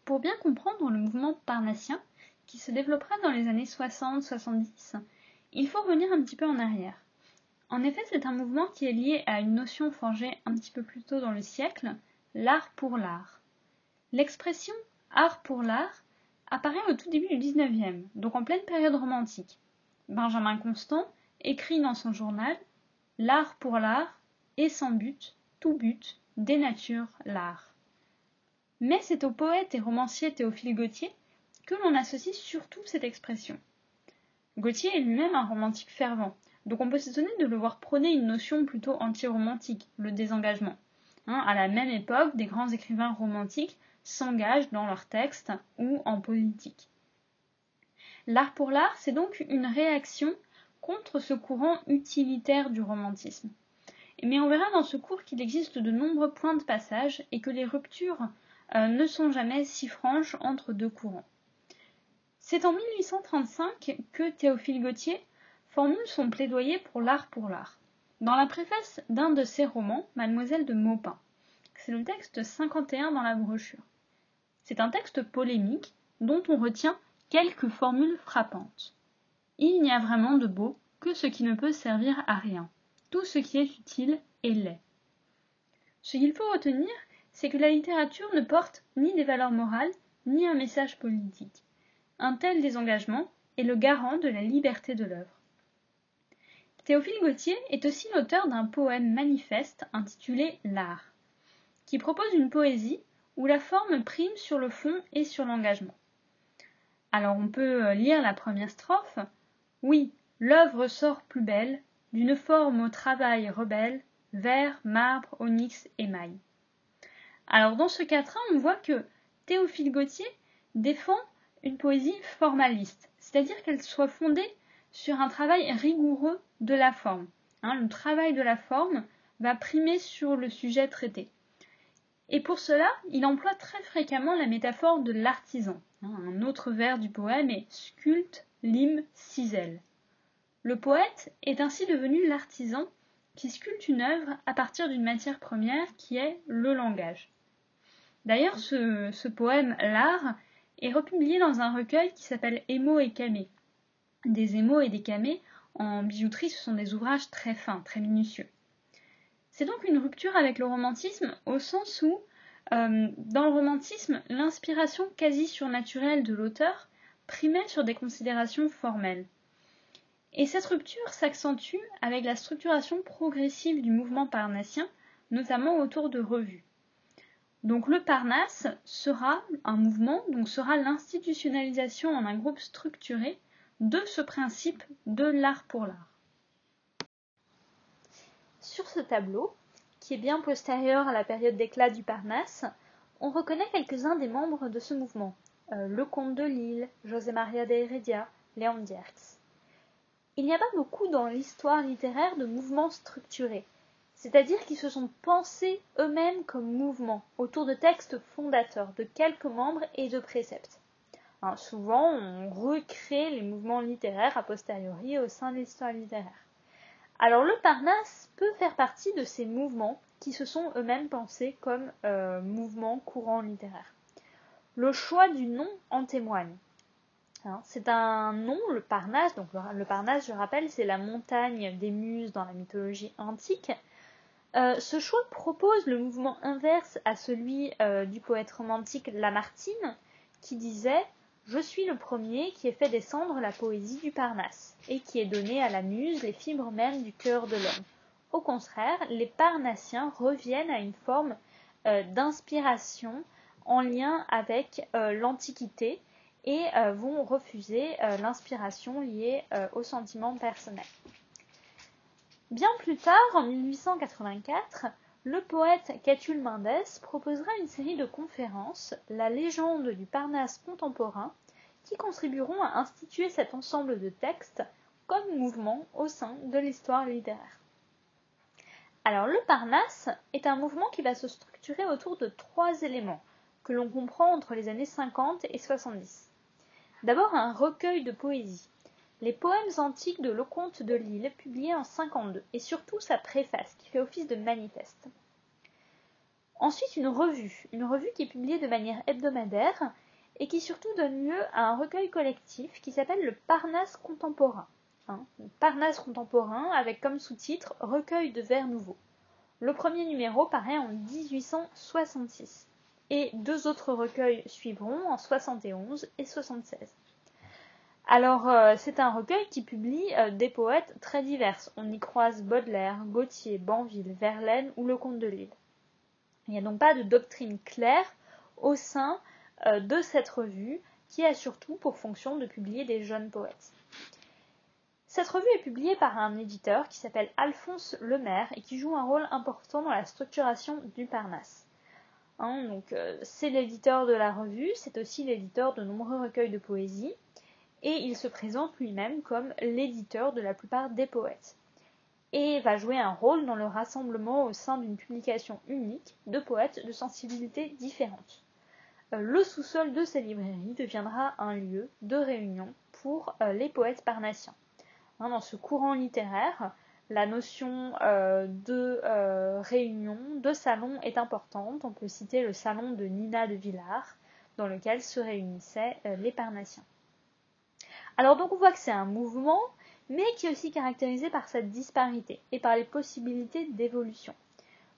Pour bien comprendre le mouvement parnassien, qui se développera dans les années 60-70, il faut revenir un petit peu en arrière. En effet, c'est un mouvement qui est lié à une notion forgée un petit peu plus tôt dans le siècle, l'art pour l'art. L'expression art pour l'art apparaît au tout début du XIXe, donc en pleine période romantique. Benjamin Constant écrit dans son journal « L'art pour l'art est sans but, tout but, dénature l'art ». Mais c'est au poète et romancier Théophile Gautier que l'on associe surtout cette expression. Gautier est lui-même un romantique fervent, donc on peut s'étonner de le voir prôner une notion plutôt anti-romantique, le désengagement. À la même époque, des grands écrivains romantiques s'engagent dans leurs textes ou en politique. L'art pour l'art, c'est donc une réaction contre ce courant utilitaire du romantisme. Mais on verra dans ce cours qu'il existe de nombreux points de passage et que les ruptures ne sont jamais si franches entre deux courants. C'est en 1835 que Théophile Gautier formule son plaidoyer pour l'art pour l'art. Dans la préface d'un de ses romans, Mademoiselle de Maupin. C'est le texte 51 dans la brochure. C'est un texte polémique dont on retient quelques formules frappantes. Il n'y a vraiment de beau que ce qui ne peut servir à rien. Tout ce qui est utile est laid. Ce qu'il faut retenir, c'est que la littérature ne porte ni des valeurs morales, ni un message politique. Un tel désengagement est le garant de la liberté de l'œuvre. Théophile Gautier est aussi l'auteur d'un poème manifeste intitulé L'art, qui propose une poésie où la forme prime sur le fond et sur l'engagement. Alors on peut lire la première strophe. Oui, l'œuvre sort plus belle, d'une forme au travail rebelle, verre, marbre, onyx, émail. Alors dans ce quatrain, on voit que Théophile Gautier défend une poésie formaliste, c'est-à-dire qu'elle soit fondée sur un travail rigoureux de la forme. Le travail de la forme va primer sur le sujet traité. Et pour cela, il emploie très fréquemment la métaphore de l'artisan. Un autre vers du poème est « sculpte, lime, cisèle ». Le poète est ainsi devenu l'artisan qui sculpte une œuvre à partir d'une matière première qui est le langage. D'ailleurs, ce poème « L'art » est republié dans un recueil qui s'appelle « Émaux et camées ». Des émaux et des camées en bijouterie, ce sont des ouvrages très fins, très minutieux. C'est donc une rupture avec le romantisme au sens où, dans le romantisme, l'inspiration quasi surnaturelle de l'auteur primait sur des considérations formelles. Et cette rupture s'accentue avec la structuration progressive du mouvement parnassien, notamment autour de revues. Donc le Parnasse sera un mouvement, donc sera l'institutionnalisation en un groupe structuré de ce principe de l'art pour l'art. Sur ce tableau, qui est bien postérieur à la période d'éclat du Parnasse, on reconnaît quelques-uns des membres de ce mouvement. Le comte de Lille, José Maria de Heredia, Léon Dierks. Il n'y a pas beaucoup dans l'histoire littéraire de mouvements structurés, c'est-à-dire qui se sont pensés eux-mêmes comme mouvements, autour de textes fondateurs, de quelques membres et de préceptes. Souvent, on recrée les mouvements littéraires a posteriori au sein de l'histoire littéraire. Alors le Parnasse peut faire partie de ces mouvements qui se sont eux-mêmes pensés comme mouvements courants littéraires. Le choix du nom en témoigne. C'est un nom, le Parnasse, donc le Parnasse, je rappelle, c'est la montagne des muses dans la mythologie antique. Ce choix propose le mouvement inverse à celui du poète romantique Lamartine, qui disait « Je suis le premier qui ait fait descendre la poésie du Parnasse, et qui ait donné à la muse les fibres mêmes du cœur de l'homme. » Au contraire, les Parnassiens reviennent à une forme d'inspiration en lien avec l'Antiquité, et vont refuser l'inspiration liée au sentiment personnel. Bien plus tard, en 1884, le poète Catulle Mendès proposera une série de conférences, La légende du Parnasse contemporain, qui contribueront à instituer cet ensemble de textes comme mouvement au sein de l'histoire littéraire. Alors le Parnasse est un mouvement qui va se structurer autour de 3 éléments que l'on comprend entre les années 50 et 70. D'abord un recueil de poésie, les poèmes antiques de Lecomte de Lille publiés en 52, et surtout sa préface qui fait office de manifeste. Ensuite, une revue qui est publiée de manière hebdomadaire et qui surtout donne lieu à un recueil collectif qui s'appelle le Parnasse contemporain. Parnasse contemporain avec comme sous-titre Recueil de vers nouveaux. Le premier numéro paraît en 1866 et 2 autres recueils suivront en 71 et 76. Alors, c'est un recueil qui publie des poètes très divers. On y croise Baudelaire, Gautier, Banville, Verlaine ou le Comte de Lille. Il n'y a donc pas de doctrine claire au sein de cette revue qui a surtout pour fonction de publier des jeunes poètes. Cette revue est publiée par un éditeur qui s'appelle Alphonse Lemaire et qui joue un rôle important dans la structuration du Parnasse. C'est l'éditeur de la revue, c'est aussi l'éditeur de nombreux recueils de poésie et il se présente lui-même comme l'éditeur de la plupart des poètes et va jouer un rôle dans le rassemblement au sein d'une publication unique de poètes de sensibilités différentes. Le sous-sol de ces librairies deviendra un lieu de réunion pour les poètes parnassiens. Dans ce courant littéraire, la notion de réunion, de salon est importante. On peut citer le salon de Nina de Villars, dans lequel se réunissaient les parnassiens. Alors donc on voit que c'est un mouvement, mais qui est aussi caractérisé par sa disparité et par les possibilités d'évolution.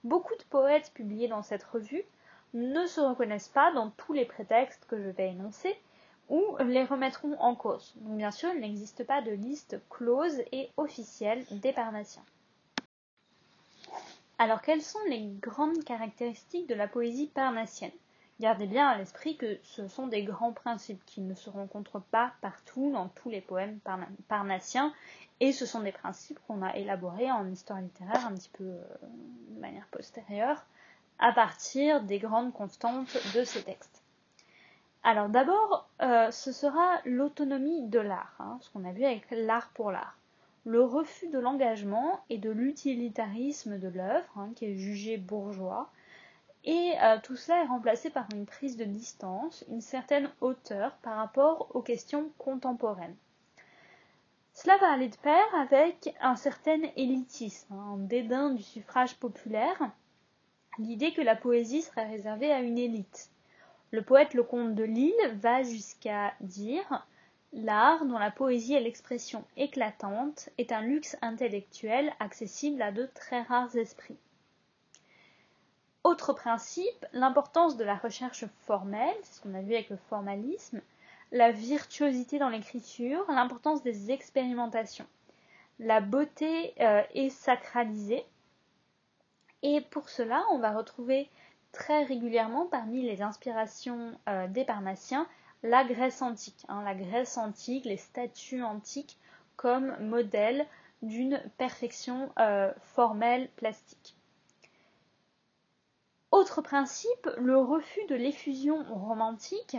Beaucoup de poètes publiés dans cette revue ne se reconnaissent pas dans tous les prétextes que je vais énoncer, ou les remettront en cause. Donc bien sûr, il n'existe pas de liste close et officielle des parnassiens. Alors quelles sont les grandes caractéristiques de la poésie parnassienne ? Gardez bien à l'esprit que ce sont des grands principes qui ne se rencontrent pas partout dans tous les poèmes parnassiens, et ce sont des principes qu'on a élaborés en histoire littéraire un petit peu de manière postérieure, à partir des grandes constantes de ces textes. Alors d'abord, ce sera l'autonomie de l'art, ce qu'on a vu avec l'art pour l'art. Le refus de l'engagement et de l'utilitarisme de l'œuvre, qui est jugé bourgeois, et tout cela est remplacé par une prise de distance, une certaine hauteur par rapport aux questions contemporaines. Cela va aller de pair avec un certain élitisme, un dédain du suffrage populaire, l'idée que la poésie serait réservée à une élite. Le poète Lecomte de Lille va jusqu'à dire « L'art, dont la poésie est l'expression éclatante, est un luxe intellectuel accessible à de très rares esprits. » Autre principe, l'importance de la recherche formelle, c'est ce qu'on a vu avec le formalisme, la virtuosité dans l'écriture, l'importance des expérimentations. La beauté est sacralisée, et pour cela, on va retrouver très régulièrement parmi les inspirations des parnassiens la Grèce antique. La Grèce antique, les statues antiques comme modèle d'une perfection formelle plastique. Autre principe, le refus de l'effusion romantique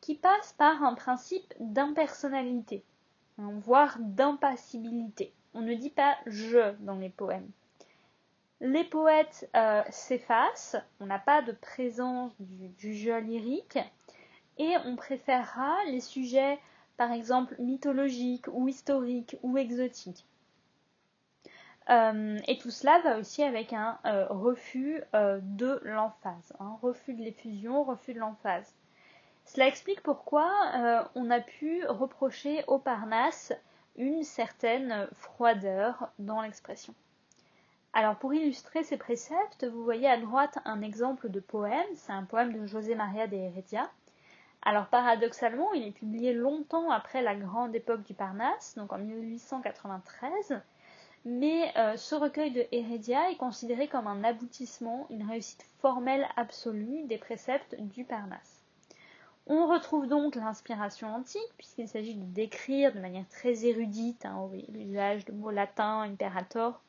qui passe par un principe d'impersonnalité, voire d'impassibilité. On ne dit pas « je » dans les poèmes. Les poètes s'effacent, on n'a pas de présence du je lyrique, et on préférera les sujets, par exemple, mythologiques ou historiques ou exotiques. Et tout cela va aussi avec un refus de l'emphase, refus de l'effusion, refus de l'emphase. Cela explique pourquoi on a pu reprocher au Parnasse une certaine froideur dans l'expression. Alors pour illustrer ces préceptes, vous voyez à droite un exemple de poème, c'est un poème de José María de Heredia. Alors paradoxalement, il est publié longtemps après la grande époque du Parnasse, donc en 1893, mais ce recueil de Heredia est considéré comme un aboutissement, une réussite formelle absolue des préceptes du Parnasse. On retrouve donc l'inspiration antique, puisqu'il s'agit de décrire de manière très érudite, l'usage de mots latins, imperator,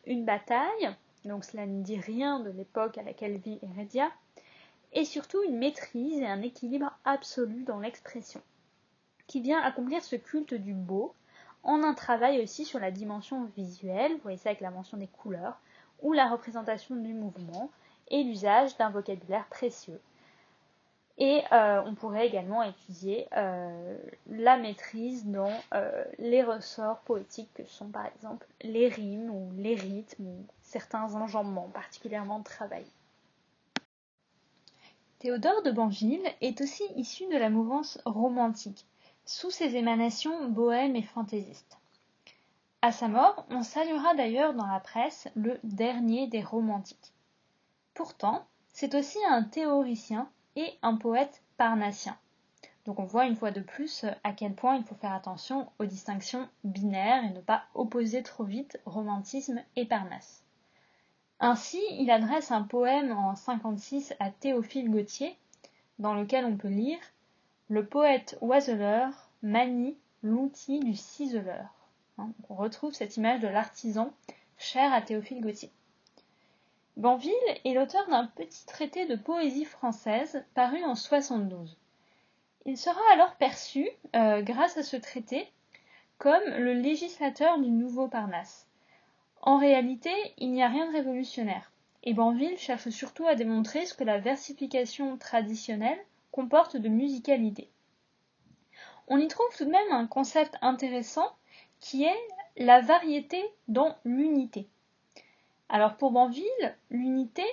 une bataille, donc cela ne dit rien de l'époque à laquelle vit Heredia, et surtout une maîtrise et un équilibre absolu dans l'expression, qui vient accomplir ce culte du beau, en un travail aussi sur la dimension visuelle, vous voyez ça avec la mention des couleurs, ou la représentation du mouvement, et l'usage d'un vocabulaire précieux. Et on pourrait également étudier la maîtrise dans les ressorts poétiques que sont par exemple les rimes ou les rythmes ou certains enjambements particulièrement travaillés. Théodore de Banville est aussi issu de la mouvance romantique, sous ses émanations bohèmes et fantaisistes. À sa mort, on saluera d'ailleurs dans la presse le dernier des romantiques. Pourtant, c'est aussi un théoricien et un poète parnassien. Donc on voit une fois de plus à quel point il faut faire attention aux distinctions binaires et ne pas opposer trop vite romantisme et Parnasse. Ainsi, il adresse un poème en 56 à Théophile Gautier, dans lequel on peut lire « Le poète oiseleur manie l'outil du ciseleur ». On retrouve cette image de l'artisan chère à Théophile Gautier. Banville est l'auteur d'un petit traité de poésie française paru en 72. Il sera alors perçu, grâce à ce traité, comme le législateur du nouveau Parnasse. En réalité, il n'y a rien de révolutionnaire, et Banville cherche surtout à démontrer ce que la versification traditionnelle comporte de musicalité. On y trouve tout de même un concept intéressant qui est la variété dans l'unité. Alors pour Banville, l'unité,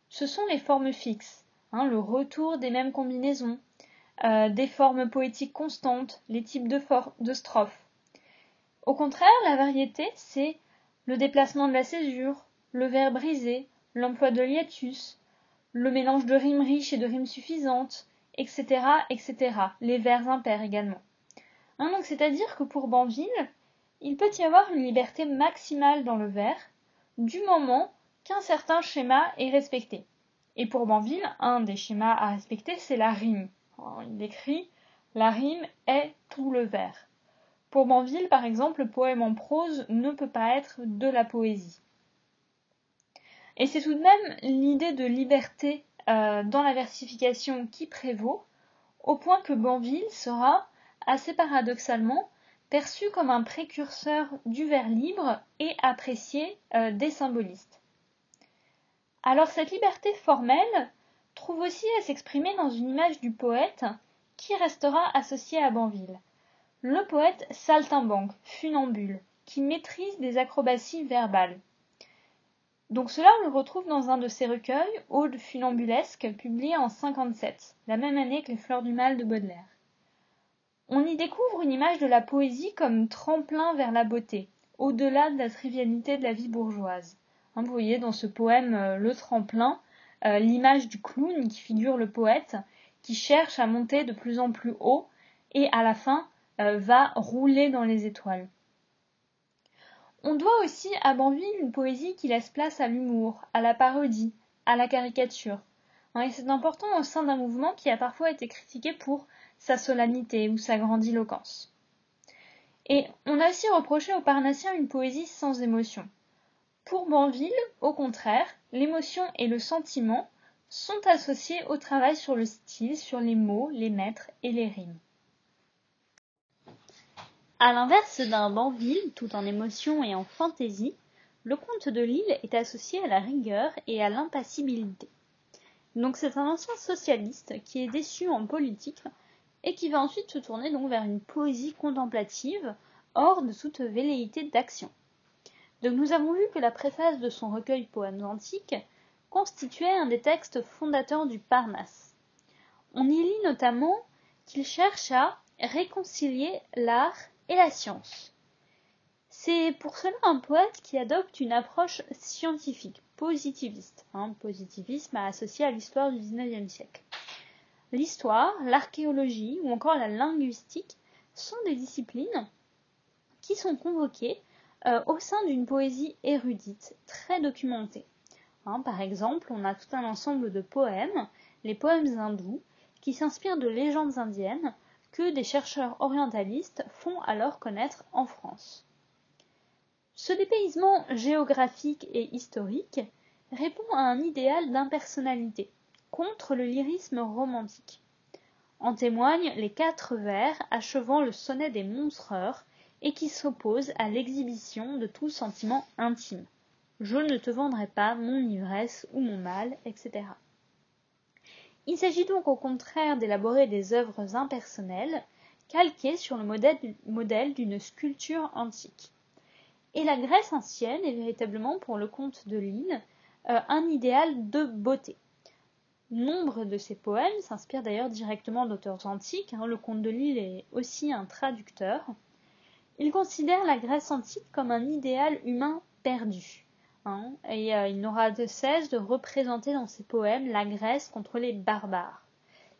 ce sont les formes fixes, le retour des mêmes combinaisons, des formes poétiques constantes, les types de strophes. Au contraire, la variété, c'est le déplacement de la césure, le vers brisé, l'emploi de l'hiatus, le mélange de rimes riches et de rimes suffisantes, etc., etc., les vers impairs également. Donc c'est-à-dire que pour Banville, il peut y avoir une liberté maximale dans le vers, du moment qu'un certain schéma est respecté. Et pour Banville, un des schémas à respecter, c'est la rime. Il écrit « La rime est tout le vers ». Pour Banville, par exemple, le poème en prose ne peut pas être de la poésie. Et c'est tout de même l'idée de liberté dans la versification qui prévaut, au point que Banville sera, assez paradoxalement, perçu comme un précurseur du vers libre et apprécié des symbolistes. Alors cette liberté formelle trouve aussi à s'exprimer dans une image du poète qui restera associée à Banville. Le poète saltimbanque, funambule, qui maîtrise des acrobaties verbales. Donc cela, on le retrouve dans un de ses recueils, Odes funambulesques, publié en 57, la même année que Les Fleurs du Mal de Baudelaire. On y découvre une image de la poésie comme tremplin vers la beauté, au-delà de la trivialité de la vie bourgeoise. Vous voyez dans ce poème Le Tremplin, l'image du clown qui figure le poète, qui cherche à monter de plus en plus haut et à la fin va rouler dans les étoiles. On doit aussi à Banville une poésie qui laisse place à l'humour, à la parodie, à la caricature. Et c'est important au sein d'un mouvement qui a parfois été critiqué pour sa solennité ou sa grandiloquence. Et on a aussi reproché aux Parnassiens une poésie sans émotion. Pour Banville, au contraire, l'émotion et le sentiment sont associés au travail sur le style, sur les mots, les mètres et les rimes. À l'inverse d'un Banville, tout en émotion et en fantaisie, le comte de Lille est associé à la rigueur et à l'impassibilité. Donc c'est un ancien socialiste qui est déçu en politique et qui va ensuite se tourner donc vers une poésie contemplative, hors de toute velléité d'action. Donc nous avons vu que la préface de son recueil Poèmes antiques constituait un des textes fondateurs du Parnasse. On y lit notamment qu'il cherche à réconcilier l'art et la science. C'est pour cela un poète qui adopte une approche scientifique, positiviste. Positivisme associé à l'histoire du XIXe siècle. L'histoire, l'archéologie ou encore la linguistique sont des disciplines qui sont convoquées au sein d'une poésie érudite, très documentée. Par exemple, on a tout un ensemble de poèmes, les poèmes hindous, qui s'inspirent de légendes indiennes que des chercheurs orientalistes font alors connaître en France. Ce dépaysement géographique et historique répond à un idéal d'impersonnalité, contre le lyrisme romantique. En témoignent les 4 vers achevant le sonnet des Moncereurs et qui s'opposent à l'exhibition de tout sentiment intime. Je ne te vendrai pas mon ivresse ou mon mal, etc. Il s'agit donc au contraire d'élaborer des œuvres impersonnelles, calquées sur le modèle d'une sculpture antique. Et la Grèce ancienne est véritablement pour le comte de Lille un idéal de beauté. Nombre de ses poèmes s'inspirent d'ailleurs directement d'auteurs antiques, le comte de Lille est aussi un traducteur. Il considère la Grèce antique comme un idéal humain perdu, et il n'aura de cesse de représenter dans ses poèmes la Grèce contre les barbares.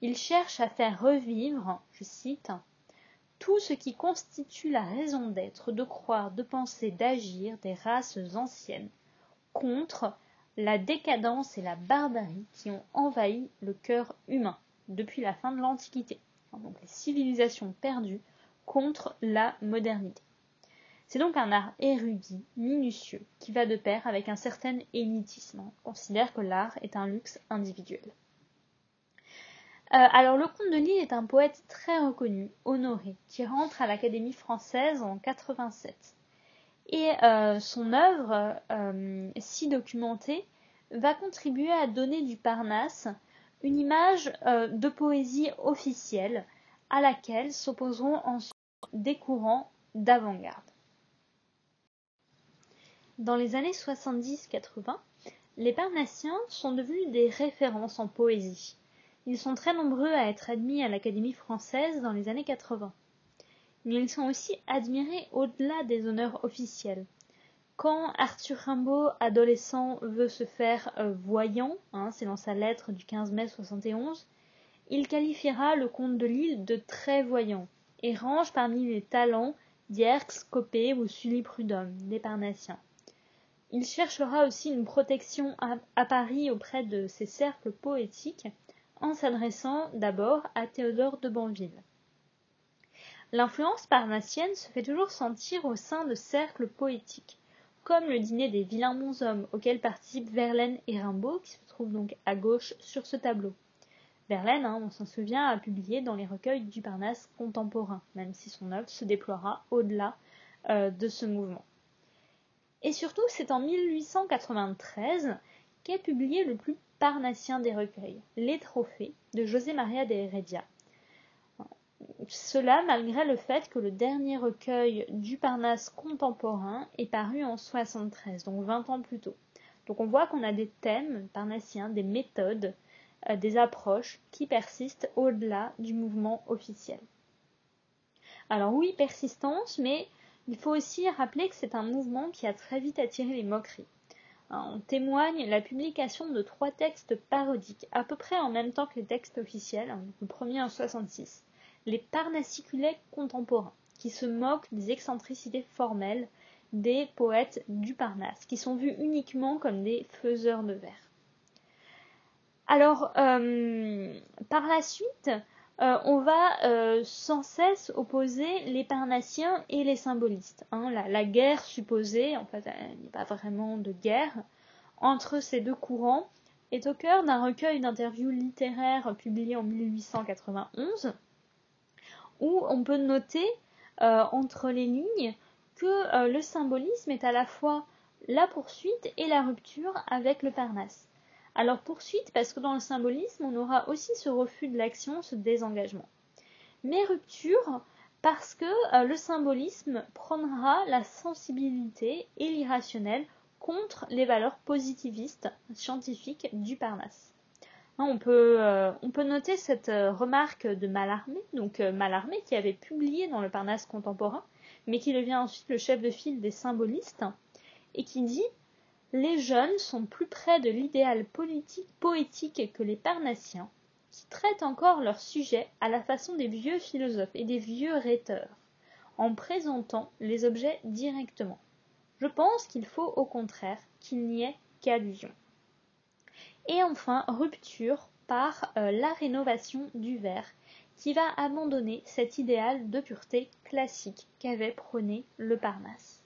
Il cherche à faire revivre, je cite, « tout ce qui constitue la raison d'être, de croire, de penser, d'agir des races anciennes, contre la décadence et la barbarie qui ont envahi le cœur humain depuis la fin de l'Antiquité. » Donc les civilisations perdues contre la modernité. C'est donc un art érudit, minutieux, qui va de pair avec un certain élitisme. On considère que l'art est un luxe individuel. Alors le comte de Lille est un poète très reconnu, honoré, qui rentre à l'Académie française en 87. Et son œuvre, si documentée, va contribuer à donner du Parnasse une image de poésie officielle à laquelle s'opposeront ensuite des courants d'avant-garde. Dans les années 70-80, les Parnassiens sont devenus des références en poésie. Ils sont très nombreux à être admis à l'Académie française dans les années 80. Mais ils sont aussi admirés au-delà des honneurs officiels. Quand Arthur Rimbaud, adolescent, veut se faire voyant, c'est dans sa lettre du 15 mai 71, il qualifiera le comte de Lille de très voyant et range parmi les talents Dierx, Copé ou Sully Prudhomme, des Parnassiens. Il cherchera aussi une protection à Paris auprès de ses cercles poétiques en s'adressant d'abord à Théodore de Banville. L'influence parnassienne se fait toujours sentir au sein de cercles poétiques, comme le dîner des vilains bonshommes auquel participent Verlaine et Rimbaud, qui se trouvent donc à gauche sur ce tableau. Verlaine, on s'en souvient, a publié dans les recueils du Parnasse contemporain, même si son œuvre se déploiera au-delà de ce mouvement. Et surtout, c'est en 1893 qu'est publié le plus parnassien des recueils, Les Trophées, de José María de Heredia. Cela malgré le fait que le dernier recueil du Parnasse contemporain est paru en 73, donc 20 ans plus tôt. Donc on voit qu'on a des thèmes parnassiens, des méthodes, des approches qui persistent au-delà du mouvement officiel. Alors oui, persistance, mais il faut aussi rappeler que c'est un mouvement qui a très vite attiré les moqueries. En témoigne la publication de 3 textes parodiques, à peu près en même temps que les textes officiels, le premier en 66, les Parnassiculets contemporains, qui se moquent des excentricités formelles des poètes du Parnasse, qui sont vus uniquement comme des faiseurs de vers. Alors, par la suite, on va sans cesse opposer les Parnassiens et les symbolistes. La guerre supposée, en fait, il n'y a pas vraiment de guerre, entre ces deux courants, est au cœur d'un recueil d'interviews littéraires publié en 1891, où on peut noter, entre les lignes, que le symbolisme est à la fois la poursuite et la rupture avec le Parnasse. Alors poursuite, parce que dans le symbolisme, on aura aussi ce refus de l'action, ce désengagement. Mais rupture, parce que le symbolisme prendra la sensibilité et l'irrationnel contre les valeurs positivistes scientifiques du Parnasse. On peut noter cette remarque de Mallarmé, Mallarmé qui avait publié dans le Parnasse contemporain, mais qui devient ensuite le chef de file des symbolistes, et qui dit « Les jeunes sont plus près de l'idéal poétique que les Parnassiens, qui traitent encore leur sujet à la façon des vieux philosophes et des vieux rhéteurs, en présentant les objets directement. Je pense qu'il faut au contraire qu'il n'y ait qu'allusion. » Et enfin, rupture par la rénovation du vers, qui va abandonner cet idéal de pureté classique qu'avait prôné le Parnasse.